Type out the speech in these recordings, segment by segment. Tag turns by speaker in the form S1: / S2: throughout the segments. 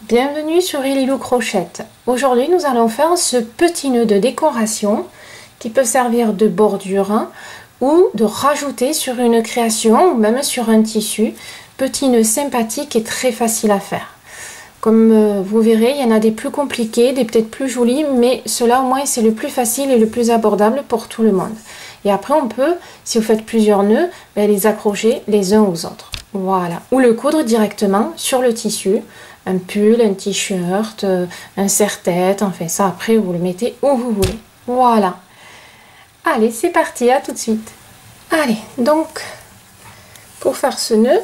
S1: Bienvenue sur Lilou Crochette. Aujourd'hui nous allons faire ce petit nœud de décoration qui peut servir de bordure ou de rajouter sur une création ou même sur un tissu. Petit nœud sympathique et très facile à faire. Comme vous verrez, il y en a des plus compliqués, des peut-être plus jolis, mais cela au moins c'est le plus facile et le plus abordable pour tout le monde. Et après on peut, si vous faites plusieurs nœuds, les accrocher les uns aux autres. Voilà. Ou le coudre directement sur le tissu. Un pull, un t-shirt, un serre-tête, enfin ça après vous le mettez où vous voulez. Voilà. Allez, c'est parti, à tout de suite. Allez, donc pour faire ce nœud,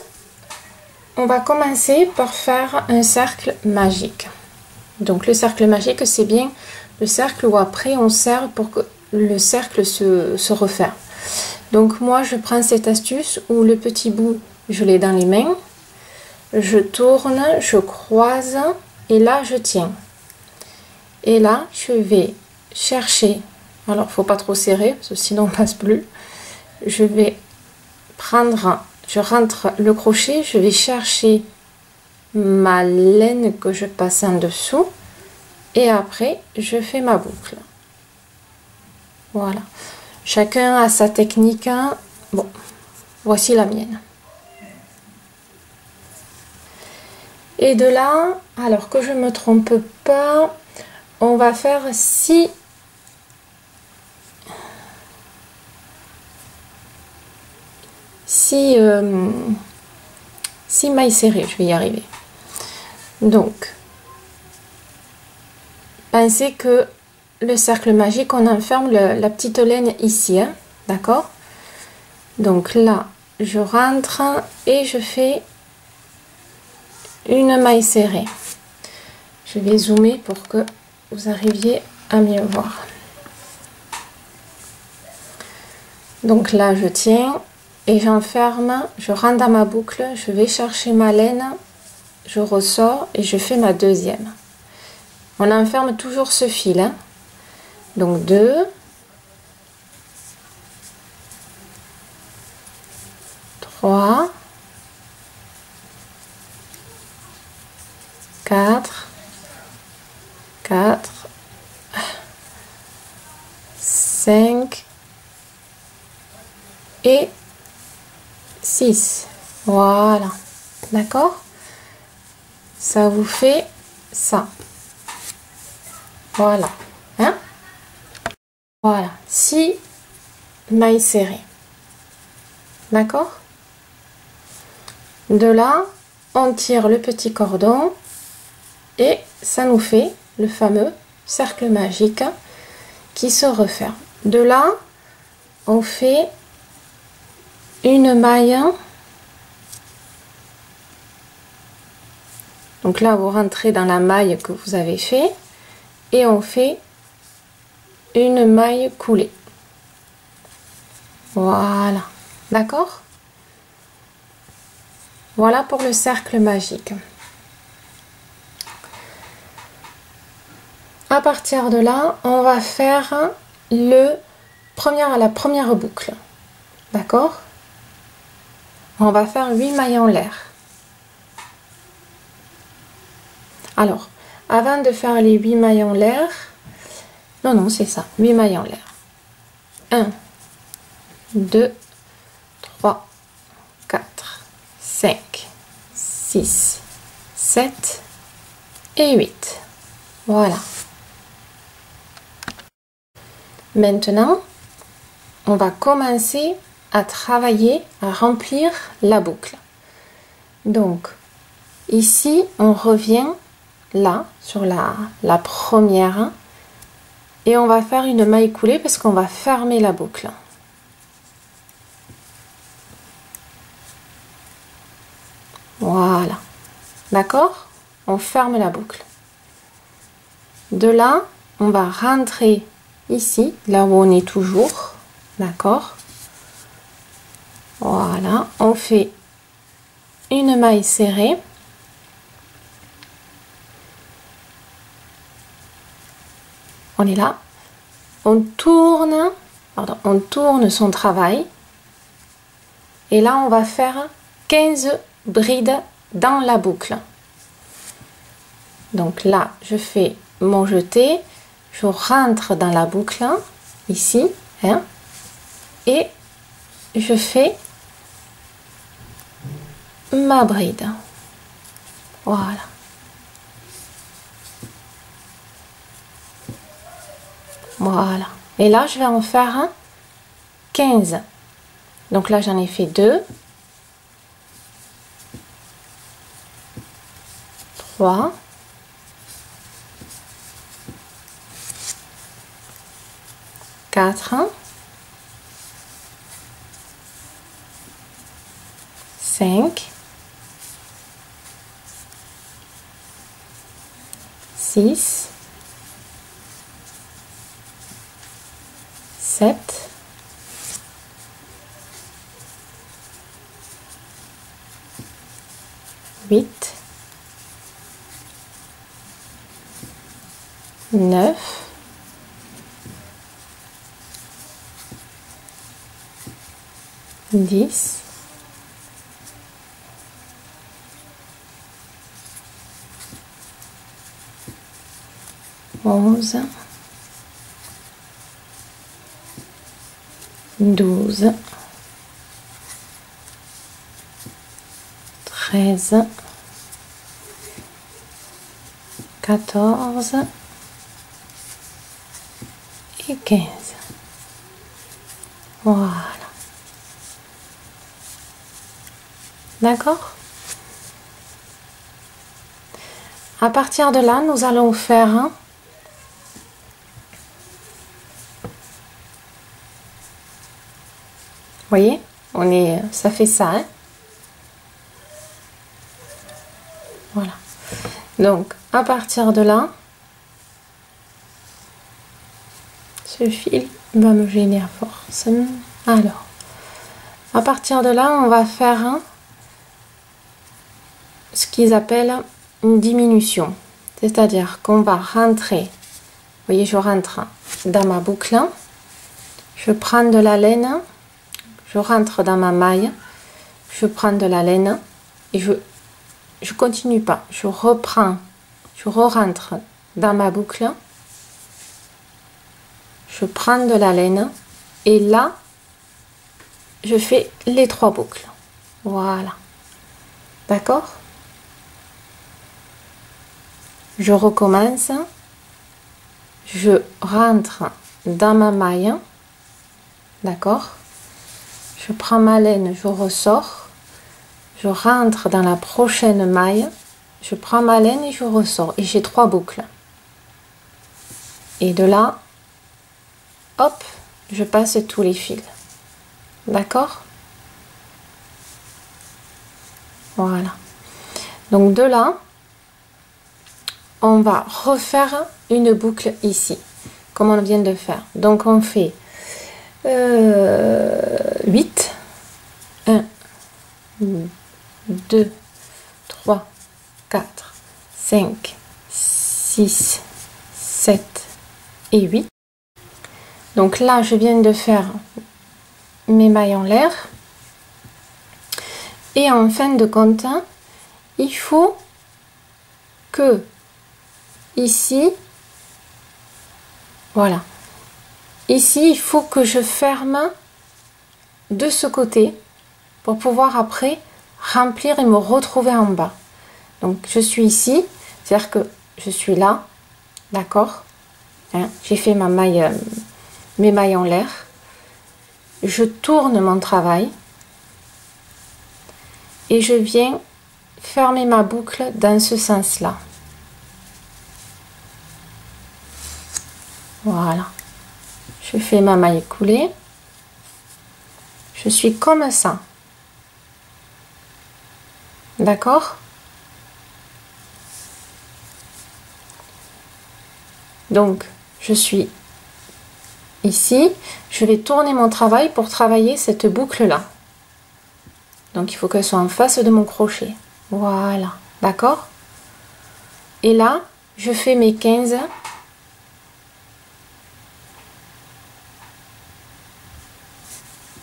S1: on va commencer par faire un cercle magique. Donc le cercle magique, c'est bien le cercle où après on serre pour que le cercle se referme. Donc moi je prends cette astuce où le petit bout, je l'ai dans les mains. Je tourne, je croise et là je tiens. Et là je vais chercher, alors faut pas trop serrer parce que sinon on passe plus. Je vais prendre, je rentre le crochet, je vais chercher ma laine que je passe en dessous et après je fais ma boucle. Voilà. Chacun a sa technique. Bon, voici la mienne. Et de là, alors que je me trompe pas, on va faire 6 mailles serrées, je vais y arriver. Donc, pensez que le cercle magique, on enferme la petite laine ici, hein, d'accord? Donc là, je rentre et je fais une maille serrée. Je vais zoomer pour que vous arriviez à mieux voir. Donc là je tiens et j'enferme, je rentre dans ma boucle, je vais chercher ma laine, je ressors et je fais ma deuxième. On enferme toujours ce fil, hein. Donc 2, 3, 4, 5 et 6. Voilà. D'accord? Ça vous fait ça. Voilà. Hein? Voilà. 6 mailles serrées. D'accord? De là, on tire le petit cordon. Et ça nous fait le fameux cercle magique qui se referme. De là, on fait une maille. Donc là, vous rentrez dans la maille que vous avez fait et on fait une maille coulée. Voilà. D'accord? Voilà pour le cercle magique. À partir de là, on va faire la première boucle. D'accord? On va faire 8 mailles en l'air. Alors, avant de faire les 8 mailles en l'air, non, c'est ça, 8 mailles en l'air. 1, 2, 3, 4, 5, 6, 7 et 8. Voilà. Maintenant, on va commencer à travailler, à remplir la boucle. Donc, ici, on revient là, sur la première, et on va faire une maille coulée parce qu'on va fermer la boucle. Voilà. D'accord? On ferme la boucle. De là, on va rentrer ici, là où on est toujours, d'accord? Voilà, on fait une maille serrée. On est là. On tourne son travail. Et là, on va faire 15 brides dans la boucle. Donc là, je fais mon jeté, je rentre dans la boucle, ici, hein, et je fais ma bride. Voilà. Voilà. Et là, je vais en faire 15. Donc là, j'en ai fait 2, 3, 4, 5, 6, 7, 8, 9, 10, 11, 12, 13, 14 et 15. Voilà. D'accord? À partir de là, nous allons faire voyez, ça fait ça, hein? Voilà. Donc, à partir de là, ce fil va me gêner à force. Alors, à partir de là, on va faire ce qu'ils appellent une diminution. C'est-à-dire qu'on va rentrer, vous voyez, je rentre dans ma boucle, je prends de la laine, je rentre dans ma maille, je prends de la laine et je continue pas, je reprends, je re-rentre dans ma boucle, je prends de la laine et là je fais les 3 boucles. Voilà, d'accord? Je recommence, je rentre dans ma maille, d'accord? Je prends ma laine, je ressors, je rentre dans la prochaine maille, je prends ma laine et je ressors et j'ai 3 boucles. Et de là, hop, je passe tous les fils. D'accord? Voilà. Donc de là, on va refaire une boucle ici, comme on vient de faire. Donc on fait 8, 1, 2, 3, 4, 5, 6, 7 et 8. Donc là, je viens de faire mes mailles en l'air. Et en fin de compte, il faut que ici, voilà, ici, il faut que je ferme de ce côté pour pouvoir après remplir et me retrouver en bas. Donc je suis ici, c'est-à-dire que je suis là, d'accord, hein, j'ai fait ma maille, mes mailles en l'air, je tourne mon travail et je viens fermer ma boucle dans ce sens-là. Voilà, je fais ma maille coulée, je suis comme ça, d'accord? Donc je suis ici, je vais tourner mon travail pour travailler cette boucle là. Donc il faut qu'elle soit en face de mon crochet. Voilà, d'accord? Et là, je fais mes 15.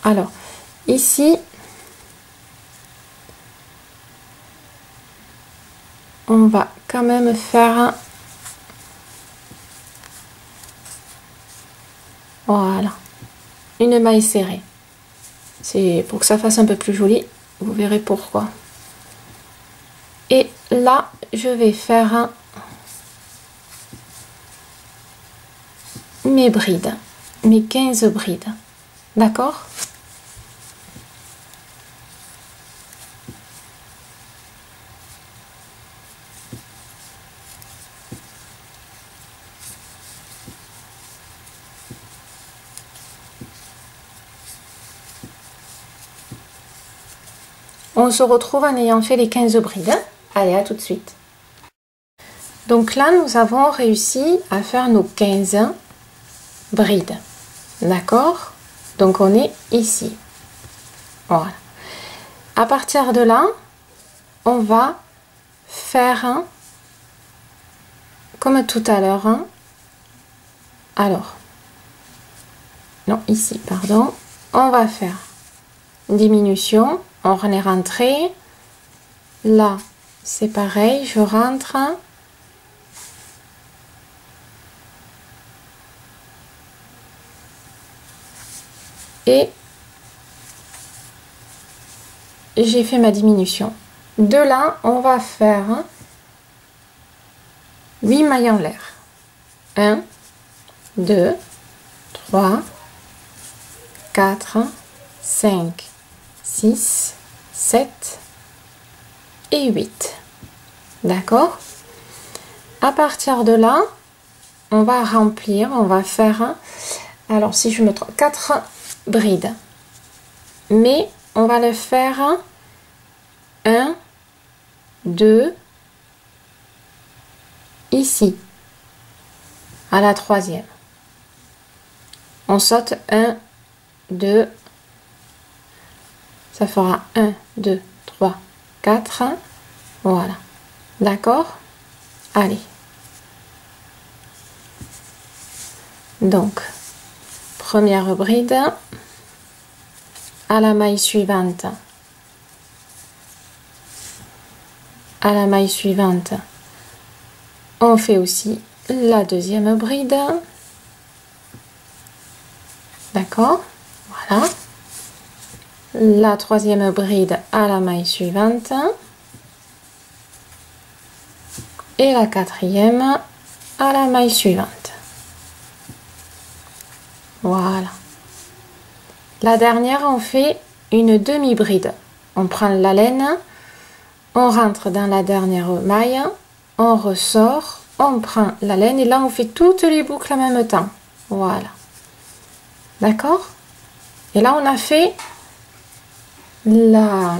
S1: Alors, ici, on va quand même faire voilà, une maille serrée. C'est pour que ça fasse un peu plus joli, vous verrez pourquoi. Et là, je vais faire mes brides, mes 15 brides, d'accord? On se retrouve en ayant fait les 15 brides. Allez, à tout de suite. Donc là, nous avons réussi à faire nos 15 brides. D'accord? Donc on est ici. Voilà. À partir de là, on va faire comme tout à l'heure. Alors, non, ici, pardon. On va faire diminution. On est rentré. Là, c'est pareil, je rentre. Et j'ai fait ma diminution. De là, on va faire 8 mailles en l'air. 1, 2, 3, 4, 5, 6, 7 et 8. D'accord? À partir de là, on va remplir, on va faire, alors si je me trompe, 4 brides. Mais on va le faire 1, 2, ici, à la troisième. On saute 1, 2, ça fera 1, 2, 3, 4, voilà, d'accord? Allez. Donc, première bride, à la maille suivante, on fait aussi la deuxième bride, d'accord, voilà, la troisième bride à la maille suivante et la quatrième à la maille suivante. Voilà. La dernière, on fait une demi-bride. On prend la laine, on rentre dans la dernière maille, on ressort, on prend la laine et là on fait toutes les boucles en même temps. Voilà. D'accord? Et là on a fait le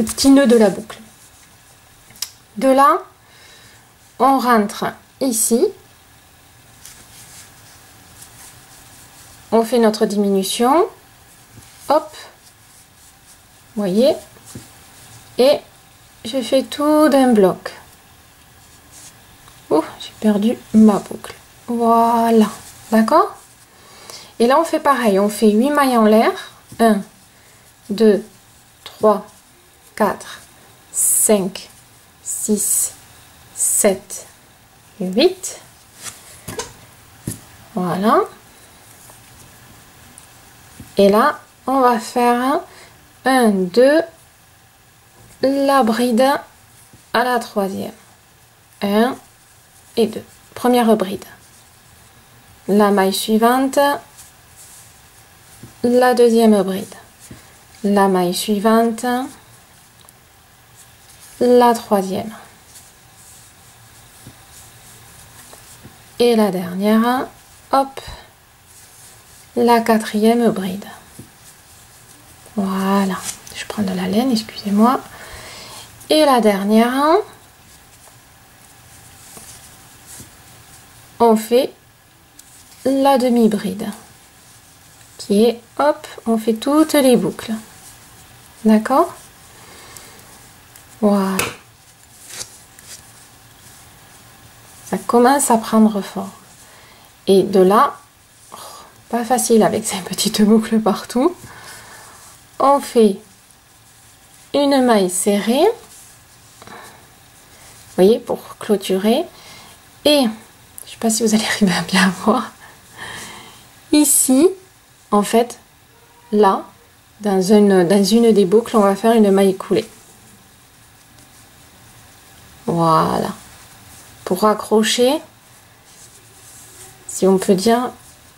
S1: petit nœud de la boucle. De là, on rentre ici. On fait notre diminution. Hop. Vous voyez? Et je fais tout d'un bloc. Ouh, j'ai perdu ma boucle. Voilà. D'accord? Et là, on fait pareil. On fait 8 mailles en l'air. 1, 2, 3, 4, 5, 6, 7, 8. Voilà. Et là, on va faire 1, 2, la bride à la troisième. 1 et 2. Première bride. La maille suivante, la deuxième bride. La maille suivante, la troisième. Et la dernière, hop, la quatrième bride. Voilà, je prends de la laine, excusez-moi. Et la dernière, on fait la demi-bride qui est, hop, on fait toutes les boucles. D'accord? Voilà. Ça commence à prendre forme. Et de là, pas facile avec ces petites boucles partout. On fait une maille serrée. voyez, pour clôturer. Et je sais pas si vous allez arriver à bien voir. Ici, en fait, là, dans une des boucles, on va faire une maille coulée. Voilà. Pour accrocher, si on peut dire,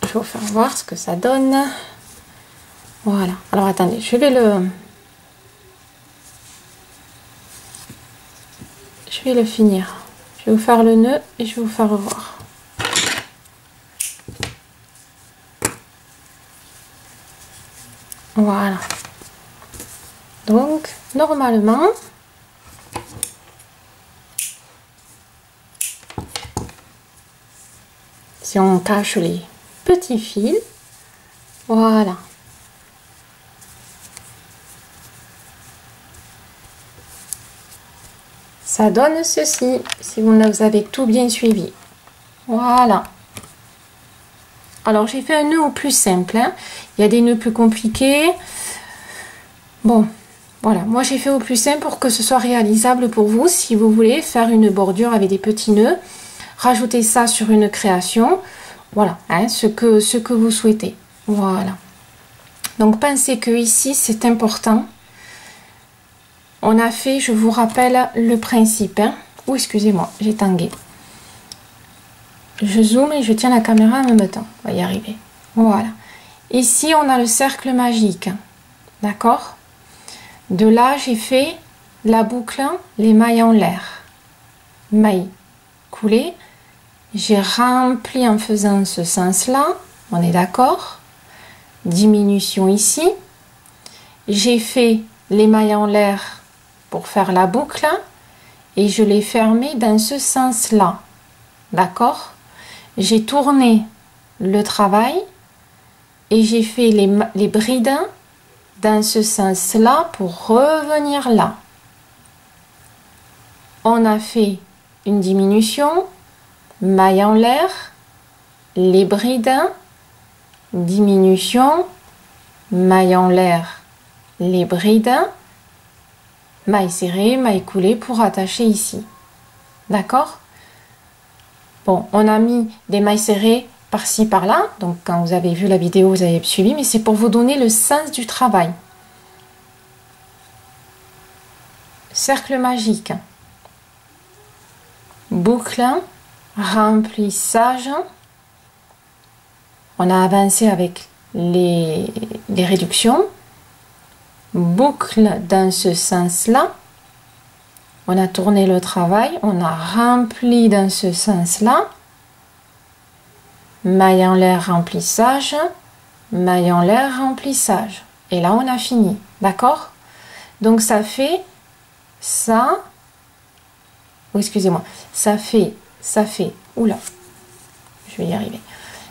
S1: je vais vous faire voir ce que ça donne. Voilà. Alors attendez, je vais le finir. Je vais vous faire le nœud et je vais vous faire revoir. Voilà. Donc, normalement, si on cache les petits fils, voilà. Ça donne ceci, si vous avez tout bien suivi. Voilà. Alors, j'ai fait un nœud au plus simple, hein. Il y a des nœuds plus compliqués. Bon, voilà. Moi, j'ai fait au plus simple pour que ce soit réalisable pour vous. Si vous voulez faire une bordure avec des petits nœuds, rajoutez ça sur une création. Voilà, hein, ce que vous souhaitez. Voilà. Donc, pensez que ici, c'est important. On a fait, je vous rappelle le principe. Hein. Oh, excusez-moi, j'ai tangué. Je zoome et je tiens la caméra en même temps. On va y arriver. Voilà. Ici, on a le cercle magique. D'accord? De là, j'ai fait la boucle, les mailles en l'air. Mailles coulées. J'ai rempli en faisant ce sens-là. On est d'accord? Diminution ici. J'ai fait les mailles en l'air pour faire la boucle. Et je l'ai fermé dans ce sens-là. D'accord? J'ai tourné le travail et j'ai fait les brides dans ce sens-là pour revenir là. On a fait une diminution, maille en l'air, les brides, diminution, maille en l'air, les brides, maille serrée, maille coulée pour attacher ici. D'accord? Bon, on a mis des mailles serrées par-ci, par-là. Donc, quand vous avez vu la vidéo, vous avez suivi. Mais c'est pour vous donner le sens du travail. Cercle magique. Boucle. Remplissage. On a avancé avec les réductions. Boucle dans ce sens-là. On a tourné le travail, on a rempli dans ce sens-là. Maille en l'air, remplissage. Maille en l'air, remplissage. Et là, on a fini. D'accord? Donc, ça fait ça. Oh, excusez-moi. Ça fait. Oula. Je vais y arriver.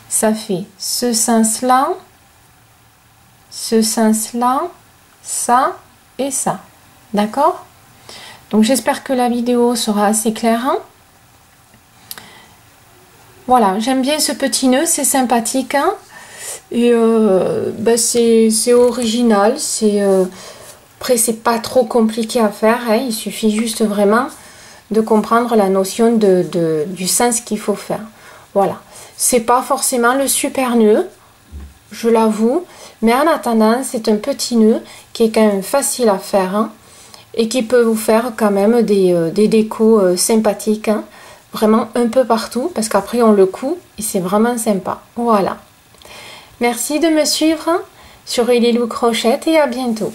S1: Ça fait ce sens-là. Ce sens-là. Ça et ça. D'accord? Donc j'espère que la vidéo sera assez claire. Hein. Voilà, j'aime bien ce petit nœud, c'est sympathique. Hein. Et c'est original. Après, c'est pas trop compliqué à faire. Hein. Il suffit juste vraiment de comprendre la notion du sens qu'il faut faire. Voilà. C'est pas forcément le super nœud, je l'avoue. Mais en attendant, c'est un petit nœud qui est quand même facile à faire. Hein. Et qui peut vous faire quand même des décos sympathiques, hein, vraiment un peu partout, parce qu'après on le coud et c'est vraiment sympa. Voilà. Merci de me suivre sur Lilou Crochette et à bientôt.